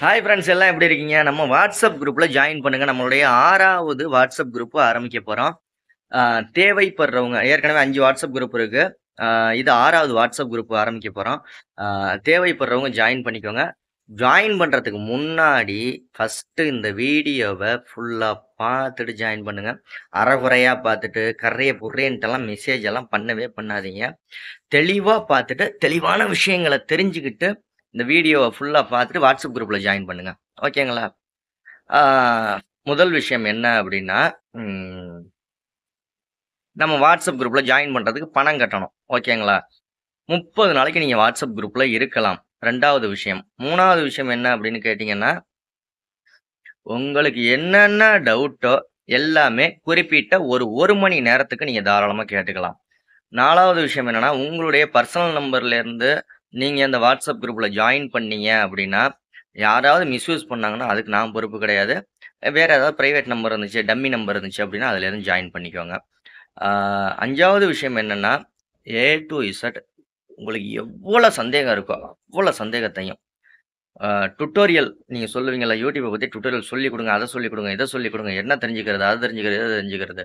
Hi friends எல்லாம் எப்படி இருக்கீங்க? நம்ம வாட்ஸ்அப் குரூப்ல ஜாயின் பண்ணுங்க. நம்மளுடைய 6வது வாட்ஸ்அப் குரூப் ஆரம்பிக்க போறோம். ஆ தேவைப்படுறவங்க ஏற்கனவே 5 வாட்ஸ்அப் குரூப் இருக்கு. ஆ இது 6வது வாட்ஸ்அப் குரூப் ஆரம்பிக்க போறோம். ஆ தேவைப்படுறவங்க ஜாயின் பண்ணிக்கோங்க. ஜாயின் பண்றதுக்கு முன்னாடி ஃபர்ஸ்ட்டு இந்த வீடியோவ ஃபுல்லா பார்த்துட்டு ஜாயின் பண்ணுங்க. அரைகுறையா பார்த்துட்டு, கர்றைய புர்ரேன்ட்டெல்லாம் மெசேஜ் எல்லாம் பண்ணவே பண்ணாதீங்க. தெளிவா பார்த்துட்டு, தெளிவான விஷயங்கள தெரிஞ்சுக்கிட்டு, இந்த வீடியோவ ஃபுல்லா பார்த்துட்டு வாட்ஸ்அப் குரூப்ல ஜாயின் பண்ணுங்க. ஓகேங்களா? ஆ முதல் விஷயம் என்ன அப்டின்னா, ம் நம்ம வாட்ஸ்அப் குரூப்ல ஜாயின் பண்றதுக்கு பணம் கட்டணும். ஓகேங்களா? 30 நாளைக்கு நீங்க வாட்ஸ்அப் குரூப்ல இருக்கலாம். 2வது விஷயம். 3வது விஷயம் என்ன அப்டின்னு கேட்டீங்கன்னா, உங்களுக்கு என்னென்ன டவுட்டோ எல்லாமே குறிப்பிட்ட ஒரு 1 மணி நேரத்துக்கு நீங்க தாராளமா கேட்டுக்கலாம். 4வது விஷயம் என்னன்னா, உங்களுடைய பர்சனல் நம்பர்லேருந்து நீங்க இந்த வாட்ஸ்அப் குரூப்ல ஜாயின் பண்ணீங்க அப்டின்னா, யாராவது மிஸ்யூஸ் பண்ணாங்கன்னா, அதுக்கு நான் பொறுப்பு கிடையாது. வேற ஏதாவது பிரைவேட் நம்பர் இருந்துச்சு, டம்மி நம்பர் இருந்துச்சு அப்டின்னா, அதுலேருந்து ஜாயின் பண்ணிக்கோங்க. ஆ 5வது விஷயம் என்னன்னா, ஏ டூ இசட் உங்களுக்கு எவ்வளோ சந்தேகம் இருக்கோ, அவ்வளோ சந்தேகத்தையும் டுட்டோரியல் நீங்க சொல்லுவீங்கல்ல, யூடியூப பத்தி டுட்டோரியல் சொல்லிக் குடுங்க, அத சொல்லிக் குடுங்க, இத சொல்லிக் குடுங்க. என்ன தெரிஞ்சுக்கிறது, அத தெரிஞ்சுக்கிறது, இத தெரிஞ்சுக்கிறது.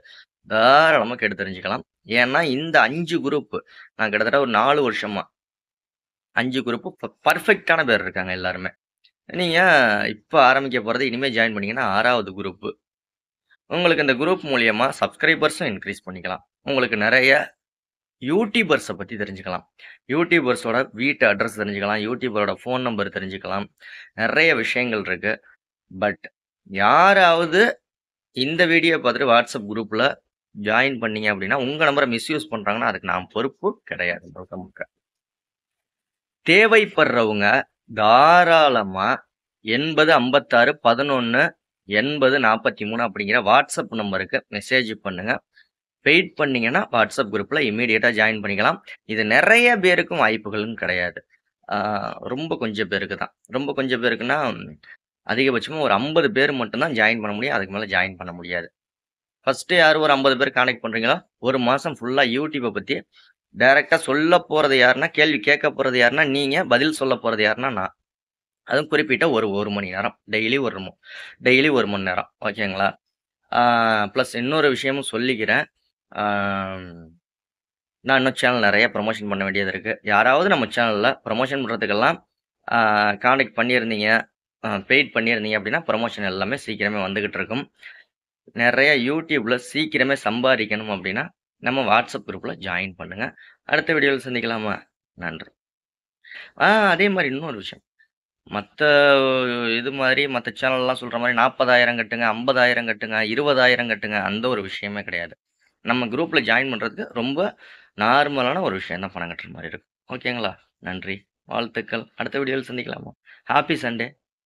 தாராளமா கேட்டு தெரிஞ்சுக்கலாம். ஏன்னா, இந்த 5 குரூப் நான் கிட்டத்தட்ட ஒரு 4 வருஷமா 5 குரூப் பெர்ஃபெக்ட்டான பேர் இருக்காங்க எல்லாருமே. நீங்க இப்ப ஆரம்பிக்க போறது இனிமே ஜாயின் பண்ணீங்கன்னா 6வது குரூப். உங்களுக்கு இந்த குரூப் மூலியமா சப்ஸ்கிரைபர்ஸும் இன்கிரீஸ் பண்ணிக்கலாம். உங்களுக்கு நெறைய யூடியூபர்ஸ பத்தி தெரிஞ்சுக்கலாம். யூடியூபர்ஸோட வீட்டு அட்ரஸ் தெரிஞ்சுக்கலாம். யூடியூபரோட ஃபோன் நம்பர் தெரிஞ்சுக்கலாம். நெறைய விஷயங்கள் இருக்கு. பட் யாராவது இந்த வீடியோ பார்த்துட்டு வாட்ஸ்அப் குரூப்ல ஜாயின் பண்ணீங்க அப்டின்னா, உங்க நம்பர மிஸ்யூஸ் பண்றாங்கன்னா, அதுக்கு நான் பொறுப்பு கிடையாது. முழுக்க முழுக்க. தேவைப்படுறவங்க தாராளமா 8056 11 8043 அப்படிங்கிற வாட்ஸ்அப் நம்பருக்கு மெசேஜ் பண்ணுங்க. வெயிட் பண்ணீங்கன்னா, வாட்ஸ்அப் குரூப்ல இம்மீடியட்டா ஜாயின் பண்ணிக்கலாம். இது நெறைய பேருக்கும் வாய்ப்புகளும் கிடையாது. ஆ ரொம்ப கொஞ்சம் பேருக்கு தான். ரொம்ப கொஞ்சம் பேருக்குன்னா, அதிகபட்சமா ஒரு 50 பேர் மட்டும் தான் ஜாயின் பண்ண முடியும். அதுக்கு மேல ஜாயின் பண்ண முடியாது. ஃபர்ஸ்ட்டு யாரு ஒரு 50 பேர் கான்டாக்ட் பண்றீங்களோ, 1 மாசம் ஃபுல்லா யூடியூப பத்தி டைரக்ட்டா சொல்லப் போறது யாருன்னா, கேள்வி கேட்கப் போறது யாருன்னா நீங்க, பதில் சொல்லப் போறது யாருன்னா நான். அதுவும் குறிப்பிட்ட ஒரு 1 மணி நேரம். டெய்லி 1 மணி நேரம். ஓகேங்களா? ஆ பிளஸ் இன்னொரு விஷயமும் சொல்லிக்கிறேன். ஆம் நான் இன்னும் சேனல் நெறைய ப்ரமோஷன் பண்ண வேண்டியது இருக்கு. யாராவது நம்ம சேனல்ல ப்ரமோஷன் பண்றதுக்கெல்லாம் ஆ கான்டாக்ட் பண்ணியிருந்தீங்க, பெய்ட் பண்ணியிருந்தீங்க அப்டின்னா, ப்ரமோஷன் எல்லாமே சீக்கிரமே வந்துகிட்டு இருக்கும். நெறைய YouTubeல சீக்கிரமே சம்பாரிக்கணும் அப்டின்னா, நம்ம வாட்ஸ்அப் குரூப்ல ஜாயின் பண்ணுங்க. அடுத்த வீடியோல சந்திக்கலாமா? நன்றி. அதே மாரி இன்னொரு விஷயம். மத்த இது மாரி மத்த சேனல்லாம் சொல்ற மாரி 40,000 கட்டுங்க, 50,000 கட்டுங்க, 20,000 கட்டுங்க அந்த ஒரு விஷயமே கிடையாது. நம்ம குரூப்ல ஜாயின் பண்றதுக்கு ரொம்ப நார்மலான ஒரு விஷயம் தான் பணம் கட்டுற மாரி இருக்கும். ஓகேங்களா? நன்றி. வாழ்த்துக்கள். அடுத்த வீடியோல சந்திக்கலாமா? Happy Sunday.